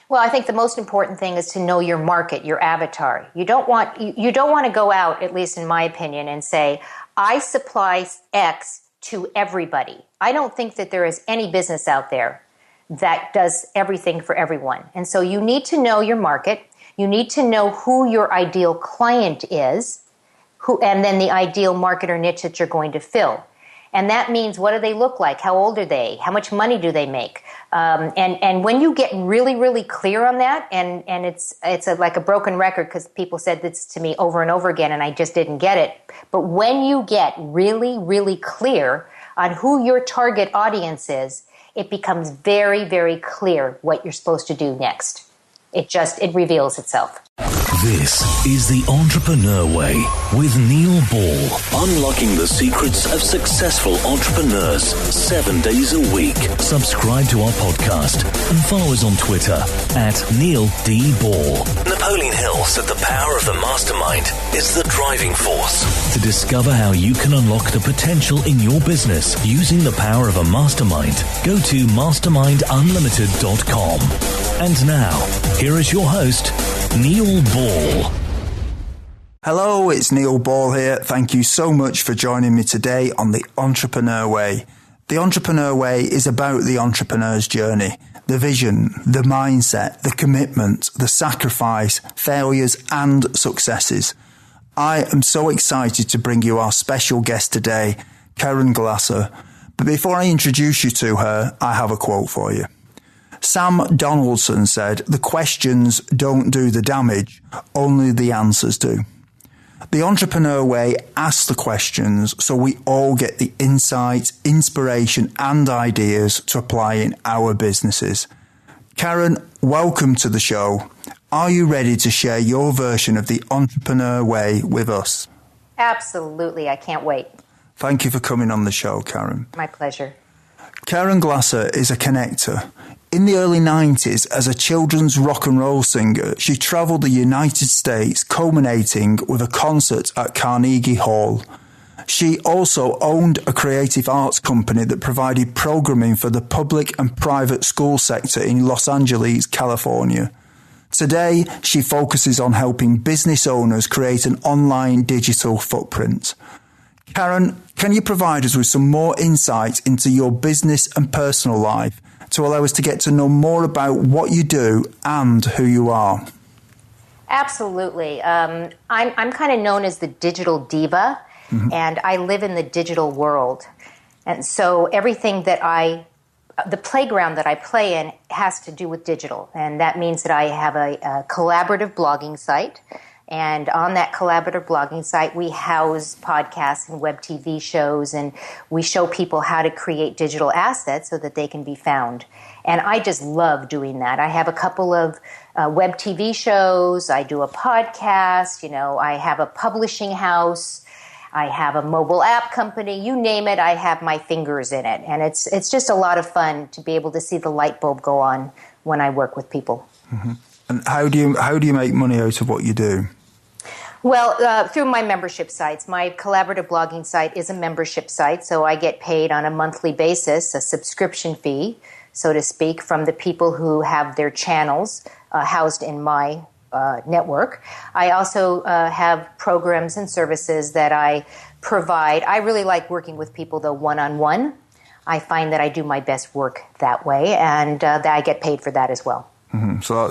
Well, I think the most important thing is to know your market, your avatar. You don't want to go out, at least in my opinion, and say, I supply X to everybody. I don't think that there is any business out there that does everything for everyone. And so you need to know your market. You need to know who your ideal client is, and then the ideal market or niche that you're going to fill. And that means, what do they look like? How old are they? How much money do they make? And when you get really, really clear on that, and it's like a broken record because people said this to me over and over again and I just didn't get it. But when you get really, really clear on who your target audience is, it becomes very, very clear what you're supposed to do next. It reveals itself. This is The Entrepreneur Way with Neil Ball. Unlocking the secrets of successful entrepreneurs 7 days a week. Subscribe to our podcast and follow us on Twitter at Neil D. Ball. Napoleon Hill said the power of the mastermind is the driving force. To discover how you can unlock the potential in your business using the power of a mastermind, go to mastermindunlimited.com. And now, here is your host, Neil Ball. Hello, it's Neil Ball here. Thank you so much for joining me today on The Entrepreneur Way. The Entrepreneur Way is about the entrepreneur's journey, the vision, the mindset, the commitment, the sacrifice, failures and successes. I am so excited to bring you our special guest today, Caren Glasser. But before I introduce you to her, I have a quote for you. Sam Donaldson said, "The questions don't do the damage, only the answers do." The Entrepreneur Way asks the questions so we all get the insights, inspiration and ideas to apply in our businesses. Caren, welcome to the show. Are you ready to share your version of the Entrepreneur Way with us? Absolutely. I can't wait. Thank you for coming on the show, Caren. My pleasure. Caren Glasser is a connector. In the early 90s, as a children's rock and roll singer, she travelled the United States, culminating with a concert at Carnegie Hall. She also owned a creative arts company that provided programming for the public and private school sector in Los Angeles, California. Today, she focuses on helping business owners create an online digital footprint. Caren, can you provide us with some more insight into your business and personal life to allow us to get to know more about what you do and who you are? Absolutely. I'm kind of known as the digital diva, and I live in the digital world. And so everything that the playground that I play in has to do with digital. And that means that I have a collaborative blogging site. And on that collaborative blogging site, we house podcasts and web TV shows, and we show people how to create digital assets so that they can be found. And I just love doing that. I have a couple of web TV shows. I do a podcast. I have a publishing house. I have a mobile app company. You name it, I have my fingers in it. And it's just a lot of fun to be able to see the light bulb go on when I work with people. Mm-hmm. And how do you make money out of what you do? Well, through my membership sites. My collaborative blogging site is a membership site, so I get paid on a monthly basis, a subscription fee, so to speak, from the people who have their channels housed in my network. I also have programs and services that I provide. I really like working with people, though, one-on-one. I find that I do my best work that way, and that I get paid for that as well. Mm-hmm. So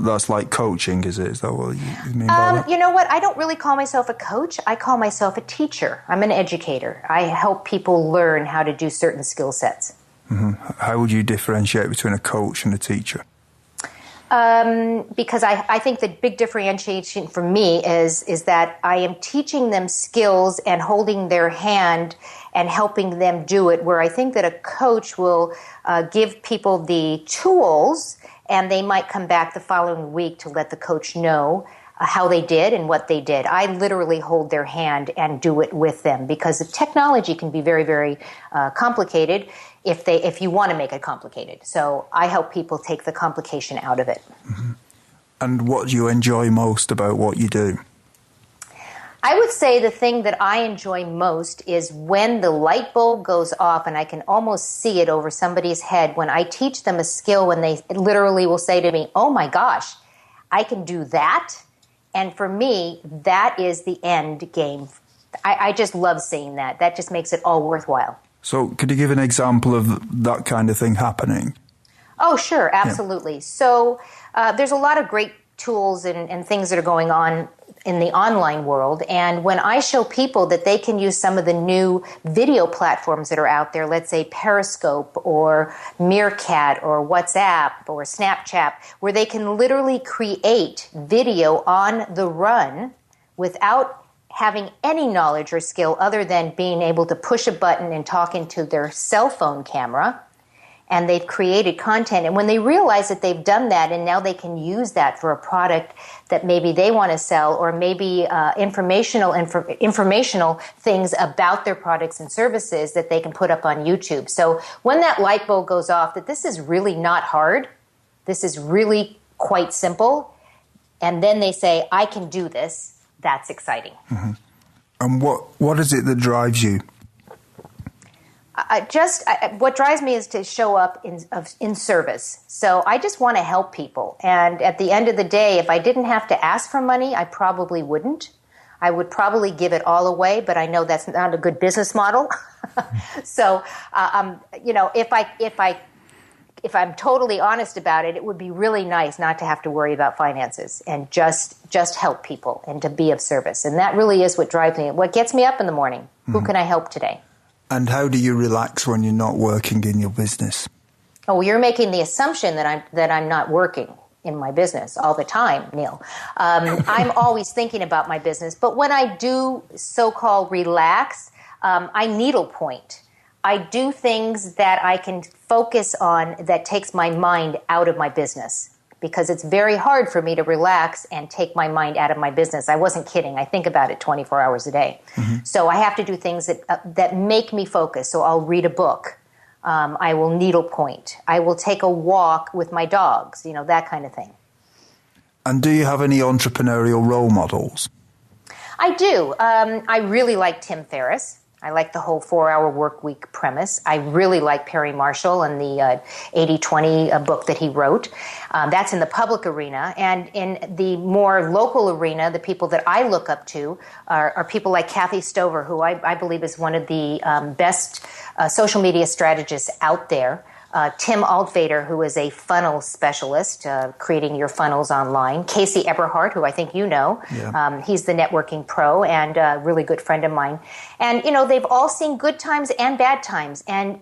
that's like coaching, is it? Is that what you mean by that? You know what? I don't really call myself a coach. I call myself a teacher. I'm an educator. I help people learn how to do certain skill sets. Mm-hmm. How would you differentiate between a coach and a teacher? Because I think the big differentiation for me is that I am teaching them skills and holding their hand and helping them do it, where I think that a coach will give people the tools, and they might come back the following week to let the coach know how they did and what they did. I literally hold their hand and do it with them, because the technology can be very, very complicated if you want to make it complicated. So I help people take the complication out of it. Mm-hmm. And what do you enjoy most about what you do? I would say the thing that I enjoy most is when the light bulb goes off and I can almost see it over somebody's head when I teach them a skill, when they literally will say to me, oh my gosh, I can do that. And for me, that is the end game. I just love seeing that. That just makes it all worthwhile. So could you give an example of that kind of thing happening? Oh, sure. Absolutely. Yeah. So there's a lot of great tools and things that are going on in the online world. And when I show people that they can use some of the new video platforms that are out there, let's say Periscope or Meerkat or WhatsApp or Snapchat, where they can literally create video on the run without having any knowledge or skill other than being able to push a button and talk into their cell phone camera, and they've created content. And when they realize that they've done that and now they can use that for a product that maybe they want to sell, or maybe informational things about their products and services that they can put up on YouTube. So when that light bulb goes off that this is really not hard, this is really quite simple, and then they say, I can do this, that's exciting. Mm-hmm. And what is it that drives you? What drives me is to show up in service. So I just want to help people. And at the end of the day, if I didn't have to ask for money, I probably wouldn't. I would probably give it all away, but I know that's not a good business model. So, if I'm totally honest about it, it would be really nice not to have to worry about finances and just help people and to be of service. And that really is what drives me. What gets me up in the morning. Mm-hmm. Who can I help today? And how do you relax when you're not working in your business? Oh, you're making the assumption that I'm not working in my business all the time, Neil. I'm always thinking about my business, but when I do so-called relax, I needlepoint. I do things that I can focus on that takes my mind out of my business, because it's very hard for me to relax and take my mind out of my business. I wasn't kidding. I think about it 24 hours a day. Mm-hmm. So I have to do things that make me focus. So I'll read a book. I will needlepoint. I will take a walk with my dogs, that kind of thing. And do you have any entrepreneurial role models? I do. I really like Tim Ferriss. I like the whole 4-hour work week premise. I really like Perry Marshall and the 80-20 book that he wrote. That's in the public arena. And in the more local arena, the people that I look up to are people like Kathy Stover, who I believe is one of the best social media strategists out there. Tim Altvater, who is a funnel specialist, creating your funnels online. Casey Eberhardt, who I think you know. Yeah. He's the networking pro and a really good friend of mine. And, they've all seen good times and bad times. And,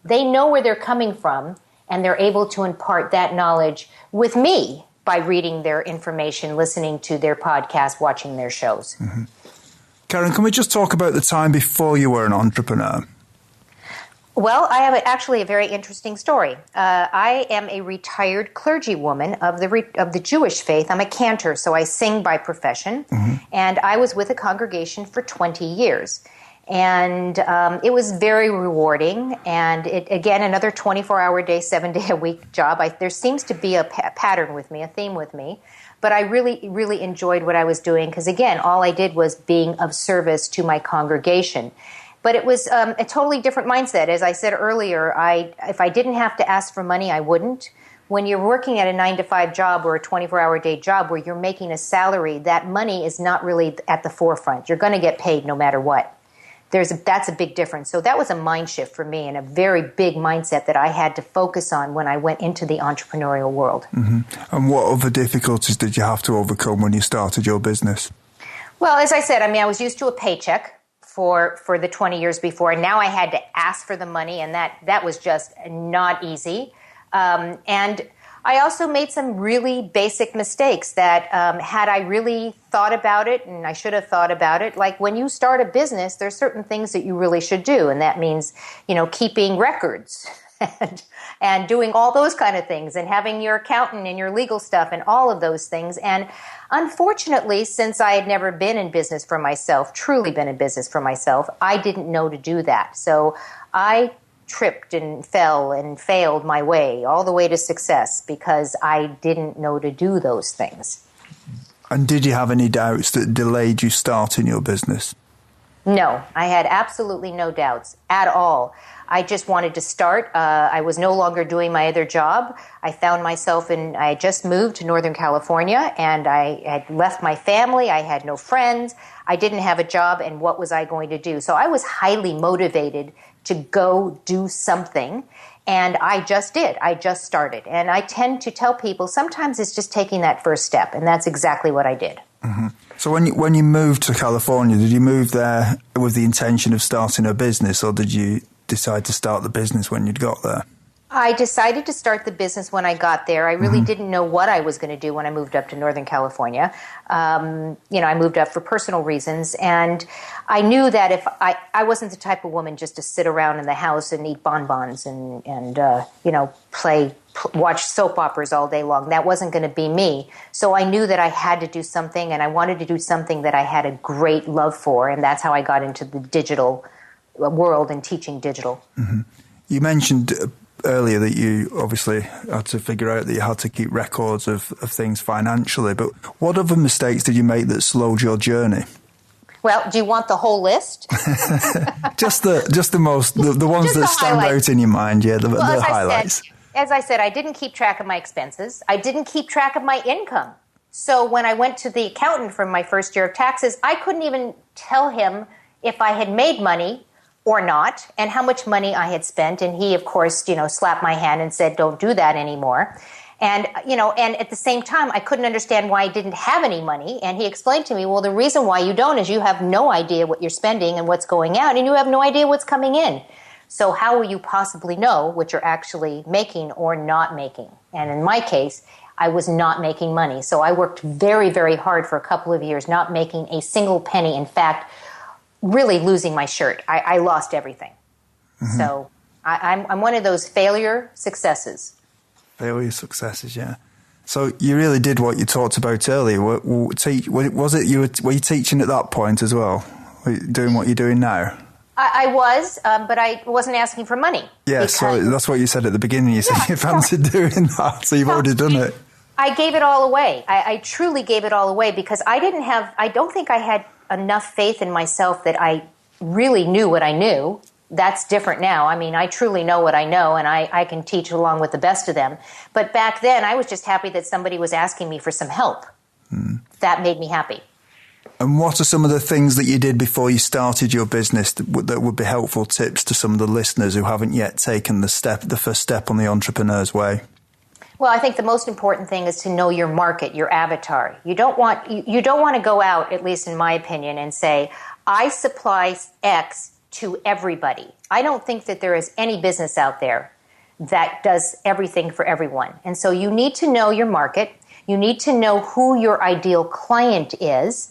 they know where they're coming from, and they're able to impart that knowledge with me by reading their information, listening to their podcast, watching their shows. Mm-hmm. Caren, can we just talk about the time before you were an entrepreneur? Well, I have actually a very interesting story. I am a retired clergywoman of the Jewish faith. I'm a cantor, so I sing by profession. Mm-hmm. And I was with a congregation for 20 years. And it was very rewarding. And again, another 24-hour day, 7-day-a-week job. There seems to be a pattern with me, a theme with me. But I really, really enjoyed what I was doing because, again, all I did was being of service to my congregation. But it was a totally different mindset. As I said earlier, if I didn't have to ask for money, I wouldn't. When you're working at a 9-to-5 job or a 24-hour day job where you're making a salary, that money is not really at the forefront. You're going to get paid no matter what. That's a big difference. So that was a mind shift for me and a very big mindset that I had to focus on when I went into the entrepreneurial world. Mm-hmm. And what other difficulties did you have to overcome when you started your business? Well, as I said, I was used to a paycheck for the 20 years before. And now I had to ask for the money, and that was just not easy. And I also made some really basic mistakes that had I really thought about it, and I should have thought about it, like when you start a business, there's certain things that you really should do. And that means, keeping records and doing all those kind of things and having your accountant and your legal stuff and all of those things. And unfortunately, since I had never been in business for myself, truly been in business for myself, I didn't know to do that. So I tripped and fell and failed my way all the way to success because I didn't know to do those things. And did you have any doubts that delayed you starting your business? No, I had absolutely no doubts at all. I just wanted to start. I was no longer doing my other job. I found myself I had just moved to Northern California, and I had left my family. I had no friends. I didn't have a job, and what was I going to do? So I was highly motivated to go do something, and I just did. I just started. And I tend to tell people sometimes it's just taking that first step, and that's exactly what I did. Mm-hmm. So when you moved to California, did you move there with the intention of starting a business, or did you decide to start the business when you'd got there? I decided to start the business when I got there. I really didn't know what I was going to do when I moved up to Northern California. I moved up for personal reasons, and I knew that if I wasn't the type of woman just to sit around in the house and eat bonbons and watch soap operas all day long. That wasn't going to be me. So I knew that I had to do something, and I wanted to do something that I had a great love for, and that's how I got into the digital world and teaching digital. Mm-hmm. You mentioned earlier that you obviously had to figure out that you had to keep records of things financially, but what other mistakes did you make that slowed your journey? Well, do you want the whole list? just the ones that stand out in your mind, the highlights. As I said, I didn't keep track of my expenses. I didn't keep track of my income. So when I went to the accountant for my first year of taxes, I couldn't even tell him if I had made money or not, and how much money I had spent. And he, of course, slapped my hand and said, don't do that anymore. And, and at the same time, I couldn't understand why I didn't have any money. And he explained to me, well, the reason why you don't is you have no idea what you're spending and what's going out, and you have no idea what's coming in. So how will you possibly know what you're actually making or not making? And in my case, I was not making money. So I worked very, very hard for a couple of years, not making a single penny. In fact, really losing my shirt. I lost everything. Mm-hmm. So I'm one of those failure successes. Failure successes, yeah. So you really did what you talked about earlier. Were you teaching at that point as well? Were you doing what you're doing now? I was, but I wasn't asking for money. Yeah, so that's what you said at the beginning. You said you fancied doing that, so you've already done it. I gave it all away. I truly gave it all away because I don't think I had enough faith in myself that I really knew what I knew. That's different now. I mean, I truly know what I know, and I can teach along with the best of them. But back then, I was just happy that somebody was asking me for some help. That made me happy. And what are some of the things that you did before you started your business that would be helpful tips to some of the listeners who haven't yet taken the first step on the entrepreneur's way? Well, I think the most important thing is to know your market, your avatar. You don't want to go out, at least in my opinion, and say, I supply X to everybody. I don't think that there is any business out there that does everything for everyone. And so you need to know your market. You need to know who your ideal client is,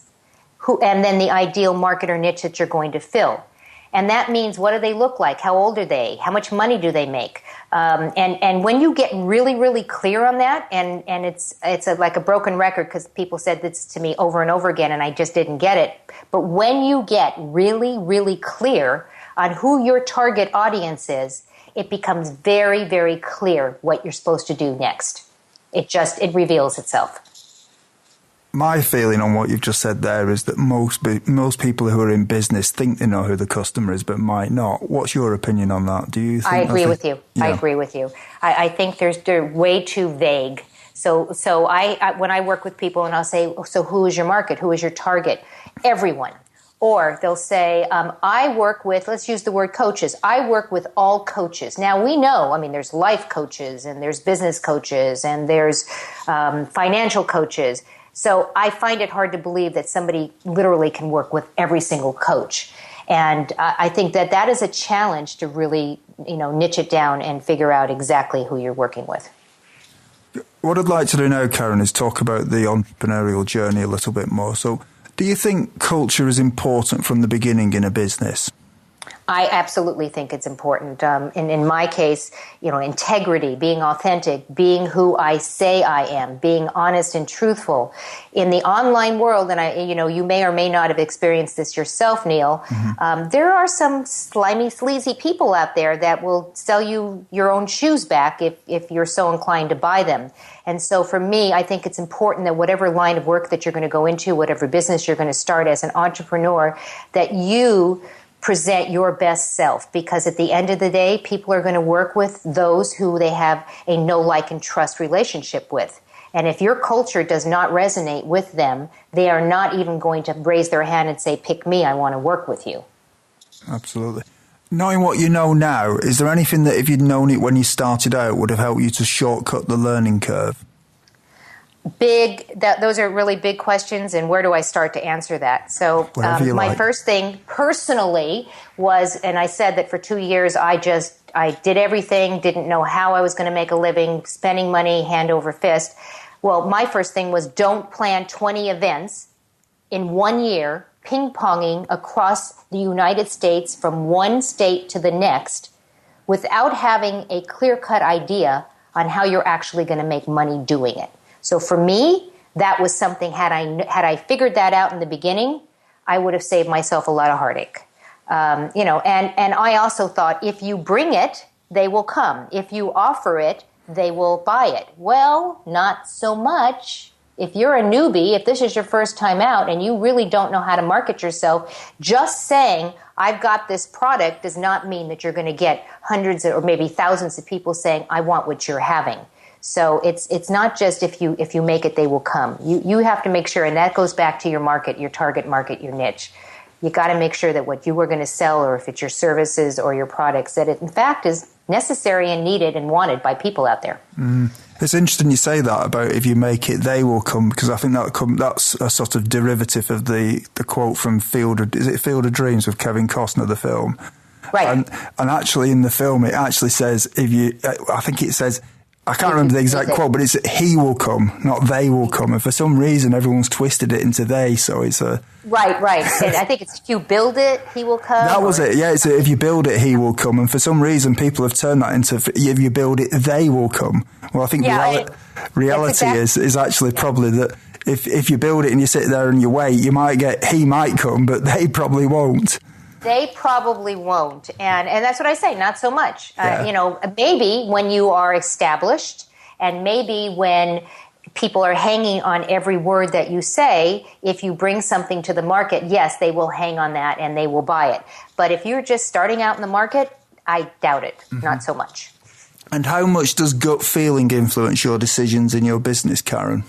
and then the ideal market or niche that you're going to fill. And that means, what do they look like? How old are they? How much money do they make? And when you get really, really clear on that, and it's like a broken record because people said this to me over and over again and I just didn't get it. But when you get really, really clear on who your target audience is, it becomes very, very clear what you're supposed to do next. It reveals itself. My feeling on what you've just said there is that most people who are in business think they know who the customer is, but might not. What's your opinion on that? Do you think I agree with you. Yeah. I agree with you. I think they're way too vague. So I when I work with people and I'll say, so who is your market? Who is your target? Everyone. Or they'll say, I work with, let's use the word coaches. I work with all coaches. Now we know, there's life coaches and there's business coaches and there's financial coaches. So I find it hard to believe that somebody literally can work with every single coach. And I think that is a challenge to really, niche it down and figure out exactly who you're working with. What I'd like to do now, Caren, is talk about the entrepreneurial journey a little bit more. So do you think culture is important from the beginning in a business? I absolutely think it's important. In my case, integrity, being authentic, being who I say I am, being honest and truthful. In the online world, and you may or may not have experienced this yourself, Neil, there are some slimy, sleazy people out there that will sell you your own shoes back if you're so inclined to buy them. And so for me, I think it's important that whatever line of work that you're going to go into, whatever business you're going to start as an entrepreneur, that you present your best self, because at the end of the day, people are going to work with those who they have a know, like, and trust relationship with. And if your culture does not resonate with them, they are not even going to raise their hand and say, pick me, I want to work with you. Absolutely. Knowing what you know now, is there anything that if you'd known it when you started out would have helped you to shortcut the learning curve? Those are really big questions, and where do I start to answer that? So my first thing personally was, and I said that for 2 years I did everything, didn't know how I was going to make a living, spending money hand over fist. Well, my first thing was don't plan 20 events in 1 year, ping-ponging across the United States from one state to the next without having a clear-cut idea on how you're actually going to make money doing it. So for me, that was something, had I figured that out in the beginning, I would have saved myself a lot of heartache. And I also thought, if you bring it, they will come. If you offer it, they will buy it. Well, not so much. If you're a newbie, if this is your first time out and you really don't know how to market yourself, just saying, I've got this product does not mean that you're going to get hundreds or maybe thousands of people saying, I want what you're having. So it's not just if you make it, they will come. You have to make sure, and that goes back to your market, your target market, your niche. You got to make sure that what you are going to sell, or if it's your services or your products, that it in fact is necessary and needed and wanted by people out there. It's interesting you say that about if you make it, they will come, because I think that's a sort of derivative of the quote from Field of Dreams with Kevin Costner, the film. Right. And actually in the film it actually says, I can't remember the exact quote, but it's he will come, not they will come. And for some reason, everyone's twisted it into they, so it's a... Right. And I think it's if you build it, he will come. That was it, yeah. It's if you build it, he will come. And for some reason, people have turned that into if you build it, they will come. Well, I think reality is actually probably that if you build it and you sit there and you wait, he might come, but they probably won't. They probably won't. And that's what I say, not so much. Maybe when you are established, and maybe when people are hanging on every word that you say, if you bring something to the market, yes, they will hang on that and they will buy it. But if you're just starting out in the market, I doubt it. Not so much. And how much does gut feeling influence your decisions in your business, Caren?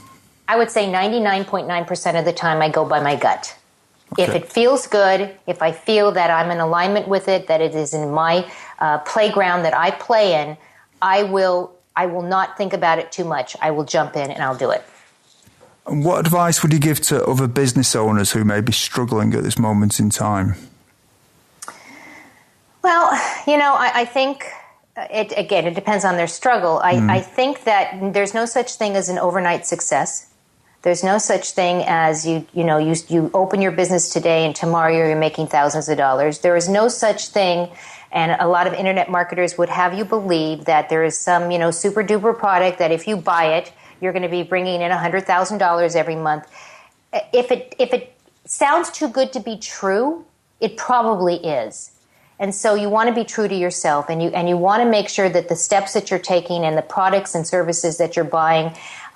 I would say 99.9% of the time I go by my gut. Okay. If it feels good, if I feel that I'm in alignment with it, that it is in my playground that I play in, I will not think about it too much. I will jump in and I'll do it. And what advice would you give to other business owners who may be struggling at this moment in time? Well, I think it depends on their struggle. I think that there's no such thing as an overnight success. There's no such thing as you open your business today and tomorrow you're making thousands of dollars. There is no such thing, and a lot of internet marketers would have you believe that there is some, super duper product that if you buy it, you're going to be bringing in $100,000 every month. If it sounds too good to be true, it probably is. And so you want to be true to yourself, and you want to make sure that the steps that you're taking and the products and services that you're buying.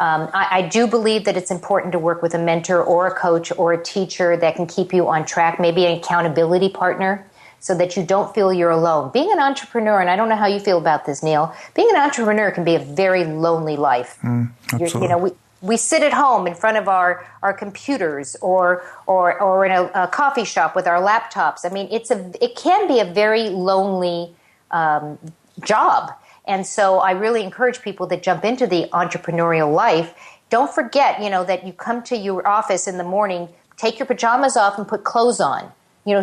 I do believe that it's important to work with a mentor or a coach or a teacher that can keep you on track, maybe an accountability partner, so that you don't feel you're alone. Being an entrepreneur, and I don't know how you feel about this, Neil, being an entrepreneur can be a very lonely life. Absolutely. We sit at home in front of our computers or in a coffee shop with our laptops. I mean, it can be a very lonely job. And so I really encourage people that jump into the entrepreneurial life. Don't forget, that you come to your office in the morning, take your pajamas off and put clothes on.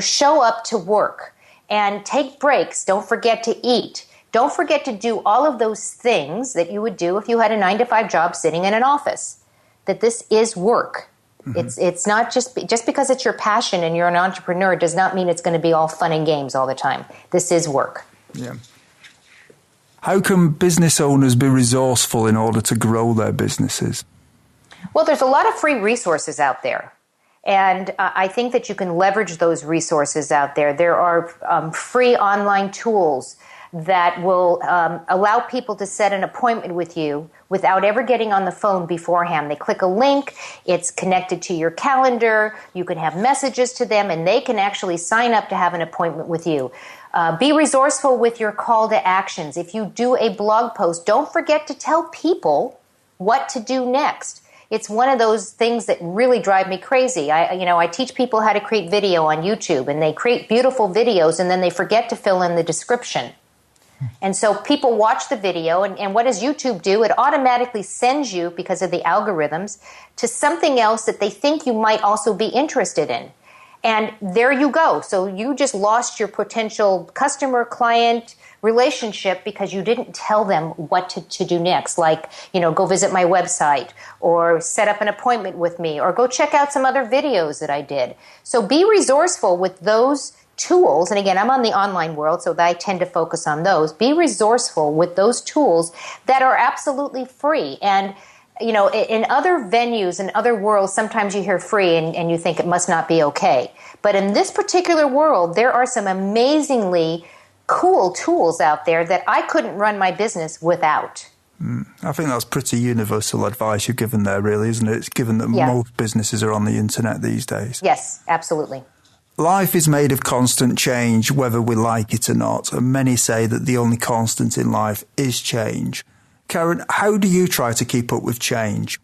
Show up to work and take breaks. Don't forget to eat. Don't forget to do all of those things that you would do if you had a 9-to-5 job sitting in an office. That this is work. It's not just because it's your passion and you're an entrepreneur does not mean it's going to be all fun and games all the time. This is work. Yeah. How can business owners be resourceful in order to grow their businesses? Well, there's a lot of free resources out there. And I think that you can leverage those resources out there. There are free online tools that will allow people to set an appointment with you without ever getting on the phone beforehand. They click a link, it's connected to your calendar, you can have messages to them, and they can actually sign up to have an appointment with you. Be resourceful with your call to actions. If you do a blog post, don't forget to tell people what to do next. It's one of those things that really drive me crazy. I teach people how to create video on YouTube, and they create beautiful videos, and then they forget to fill in the description. And so people watch the video, and what does YouTube do? It automatically sends you, because of the algorithms, to something else that they think you might also be interested in. And there you go. So you just lost your potential customer-client relationship because you didn't tell them what to do next. Like, go visit my website, or set up an appointment with me, or go check out some other videos that I did. So be resourceful with those tools. And again, I'm on the online world, so I tend to focus on those. Be resourceful with those tools that are absolutely free. And in other venues, in other worlds, sometimes you hear free and you think it must not be okay. But in this particular world, there are some amazingly cool tools out there that I couldn't run my business without. I think that's pretty universal advice you've given there, really, isn't it? It's given that most businesses are on the internet these days. Yes, absolutely. Life is made of constant change, whether we like it or not, and many say that the only constant in life is change. Caren, how do you try to keep up with change?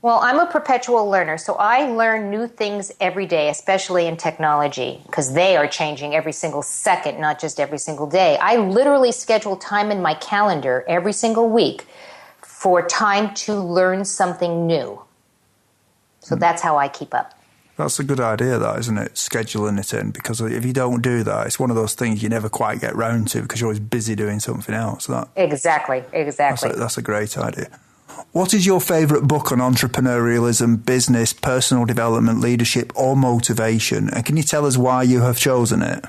Well, I'm a perpetual learner, so I learn new things every day, especially in technology, because they are changing every single second, not just every single day. I literally schedule time in my calendar every single week for time to learn something new. So that's how I keep up. That's a good idea, that, isn't it? Scheduling it in, because if you don't do that, it's one of those things you never quite get round to because you're always busy doing something else. Exactly. That's a great idea. What is your favourite book on entrepreneurialism, business, personal development, leadership, or motivation? And can you tell us why you have chosen it?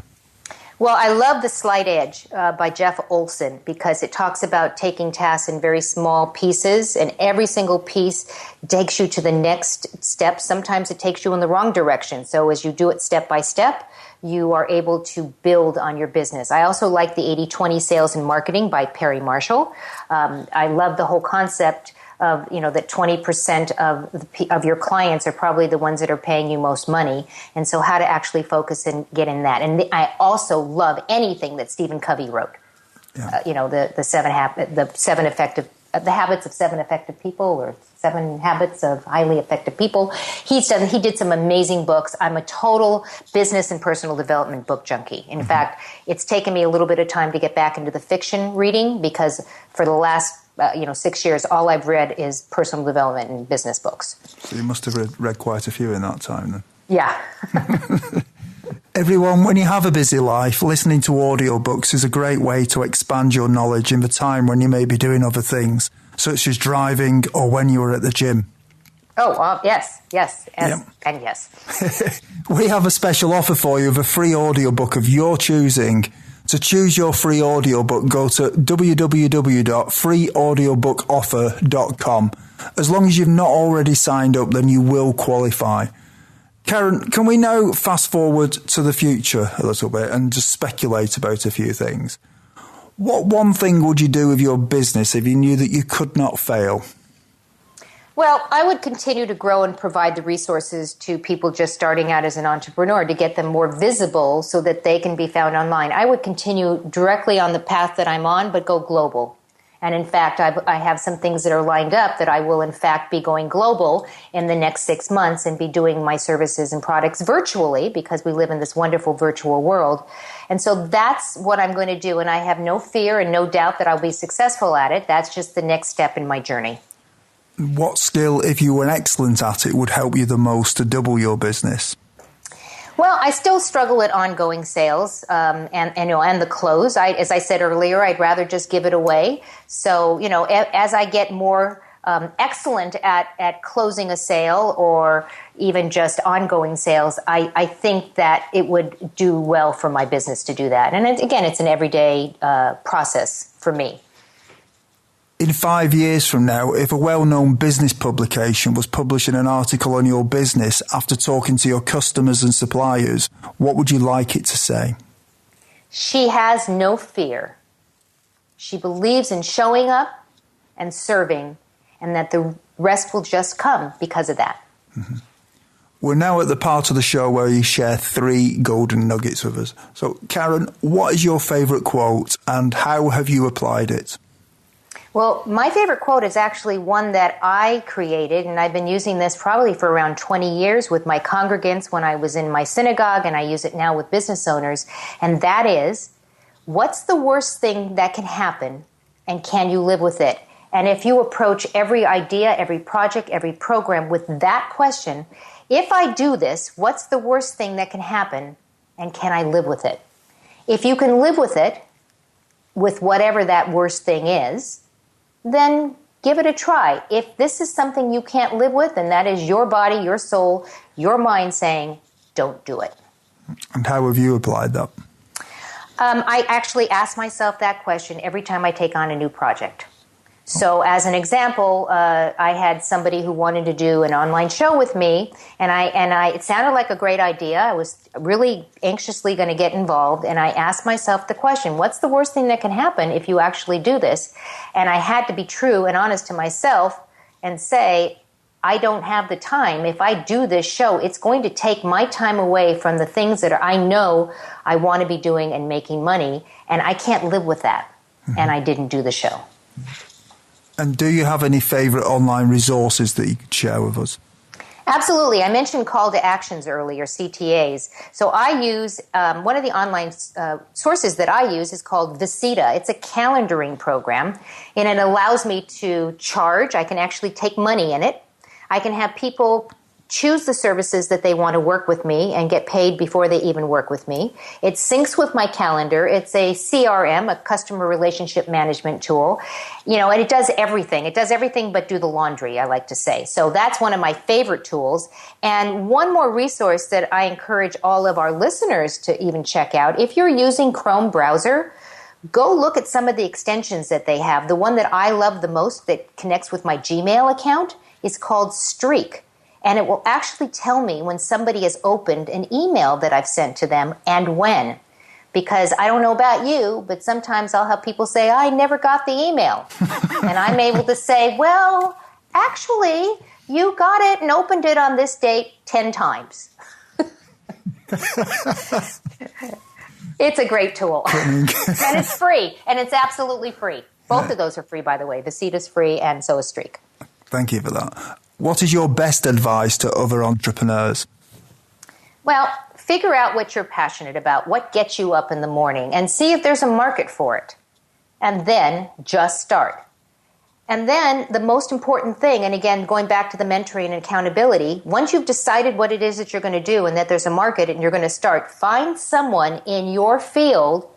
Well, I love The Slight Edge by Jeff Olson, because it talks about taking tasks in very small pieces, and every single piece takes you to the next step. Sometimes it takes you in the wrong direction. So as you do it step by step, you are able to build on your business. I also like the 80-20 Sales and Marketing by Perry Marshall. I love the whole concept of, that 20% of your clients are probably the ones that are paying you most money. And so how to actually focus and get in that. And I also love anything that Stephen Covey wrote. Yeah. The Habits of 7 Effective People, or 7 Habits of Highly Effective People. He did some amazing books. I'm a total business and personal development book junkie. In fact, it's taken me a little bit of time to get back into the fiction reading, because for the last 6 years, all I've read is personal development and business books. So you must have read quite a few in that time then. Yeah. Everyone, when you have a busy life, listening to audiobooks is a great way to expand your knowledge in the time when you may be doing other things, such as driving or when you are at the gym. Oh, yes, and yes. We have a special offer for you of a free audiobook of your choosing. To choose your free audiobook, go to www.freeaudiobookoffer.com. As long as you've not already signed up, then you will qualify. Caren, can we now fast forward to the future a little bit and just speculate about a few things? What one thing would you do with your business if you knew that you could not fail? Well, I would continue to grow and provide the resources to people just starting out as an entrepreneur to get them more visible so that they can be found online. I would continue directly on the path that I'm on, but go global. And in fact, I have some things that are lined up that I will in fact be going global in the next 6 months and be doing my services and products virtually, because we live in this wonderful virtual world. And so that's what I'm going to do. And I have no fear and no doubt that I'll be successful at it. That's just the next step in my journey. What skill, if you were excellent at it, would help you the most to double your business? Well, I still struggle at ongoing sales and the close. As I said earlier, I'd rather just give it away. So, as I get more excellent at closing a sale or even just ongoing sales, I think that it would do well for my business to do that. And again, it's an everyday process for me. In 5 years from now, if a well-known business publication was publishing an article on your business after talking to your customers and suppliers, what would you like it to say? She has no fear. She believes in showing up and serving, and that the rest will just come because of that. Mm-hmm. We're now at the part of the show where you share 3 golden nuggets with us. So, Caren, what is your favourite quote and how have you applied it? Well, my favorite quote is actually one that I created, and I've been using this probably for around 20 years with my congregants when I was in my synagogue, and I use it now with business owners, and that is, what's the worst thing that can happen, and can you live with it? And if you approach every idea, every project, every program with that question, if I do this, what's the worst thing that can happen, and can I live with it? If you can live with it, with whatever that worst thing is, then give it a try. If this is something you can't live with, then that is your body, your soul, your mind saying, don't do it. And how have you applied that? I actually ask myself that question every time I take on a new project. So as an example, I had somebody who wanted to do an online show with me, and it sounded like a great idea. I was really anxiously going to get involved, and I asked myself the question, what's the worst thing that can happen if you actually do this? And I had to be true and honest to myself and say, I don't have the time. If I do this show, it's going to take my time away from the things that I know I want to be doing and making money, and I can't live with that. Mm-hmm. And I didn't do the show. And do you have any favourite online resources that you could share with us? Absolutely. I mentioned call to actions earlier, CTAs. So I use, one of the online sources that I use is called Visita. It's a calendaring program, and it allows me to charge. I can actually take money in it. I can have people choose the services that they want to work with me and get paid before they even work with me. It syncs with my calendar. It's a CRM, a customer relationship management tool, and it does everything. It does everything but do the laundry, I like to say. So that's one of my favorite tools. And one more resource that I encourage all of our listeners to even check out, if you're using Chrome browser, go look at some of the extensions that they have. The one that I love the most that connects with my Gmail account is called Streak. And it will actually tell me when somebody has opened an email that I've sent to them and when. Because I don't know about you, but sometimes I'll have people say, I never got the email. And I'm able to say, well, actually, you got it and opened it on this date 10 times. It's a great tool. And it's free. And it's absolutely free. Both of those are free, by the way. Visita's free and so is Streak. Thank you for that. What is your best advice to other entrepreneurs? Well, figure out what you're passionate about, what gets you up in the morning, and see if there's a market for it. And then just start. And then the most important thing, and again, going back to the mentoring and accountability, once you've decided what it is that you're going to do and that there's a market and you're going to start, find someone in your field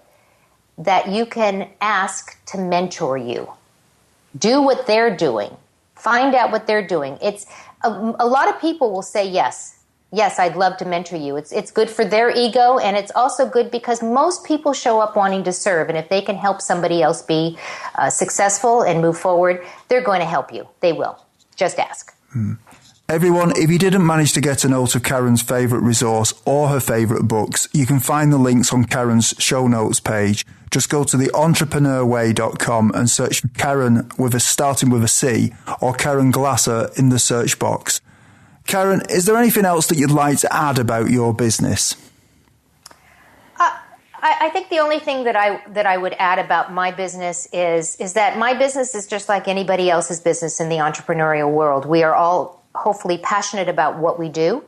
that you can ask to mentor you. Do what they're doing. Find out what they're doing. It's a lot of people will say yes. Yes, I'd love to mentor you. It's good for their ego, and it's also good because most people show up wanting to serve, and if they can help somebody else be successful and move forward, they're going to help you. They will. Just ask. Everyone, if you didn't manage to get a note of Caren's favourite resource or her favourite books, you can find the links on Caren's show notes page. Just go to theentrepreneurway.com and search for Caren starting with a C or Caren Glasser in the search box. Caren, is there anything else that you'd like to add about your business? I think the only thing that I would add about my business is that my business is just like anybody else's business in the entrepreneurial world. We are all hopefully passionate about what we do.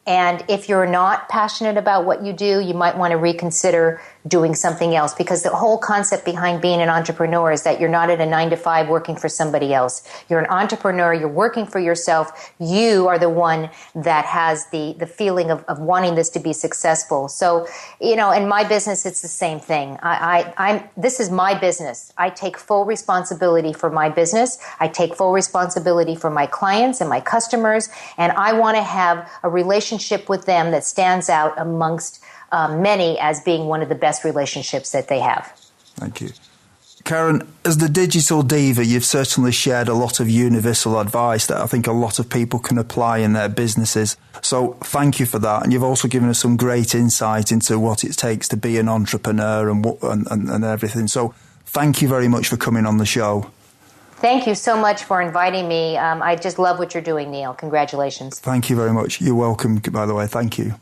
And if you're not passionate about what you do, you might want to reconsider doing something else, because the whole concept behind being an entrepreneur is that you're not at a 9-to-5 working for somebody else. You're an entrepreneur. You're working for yourself. You are the one that has the feeling of wanting this to be successful. So, in my business, it's the same thing. This is my business. I take full responsibility for my business. I take full responsibility for my clients and my customers, and I want to have a relationship with them that stands out amongst many as being one of the best relationships that they have. Thank you. Caren, as the digital diva, you've certainly shared a lot of universal advice that I think a lot of people can apply in their businesses. So thank you for that. And you've also given us some great insight into what it takes to be an entrepreneur and everything. So thank you very much for coming on the show. Thank you so much for inviting me. I just love what you're doing, Neil. Congratulations. Thank you very much. You're welcome, by the way. Thank you.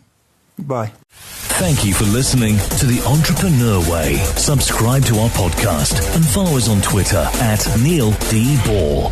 Bye. Thank you for listening to The Entrepreneur Way. Subscribe to our podcast and follow us on Twitter @Neil D. Ball.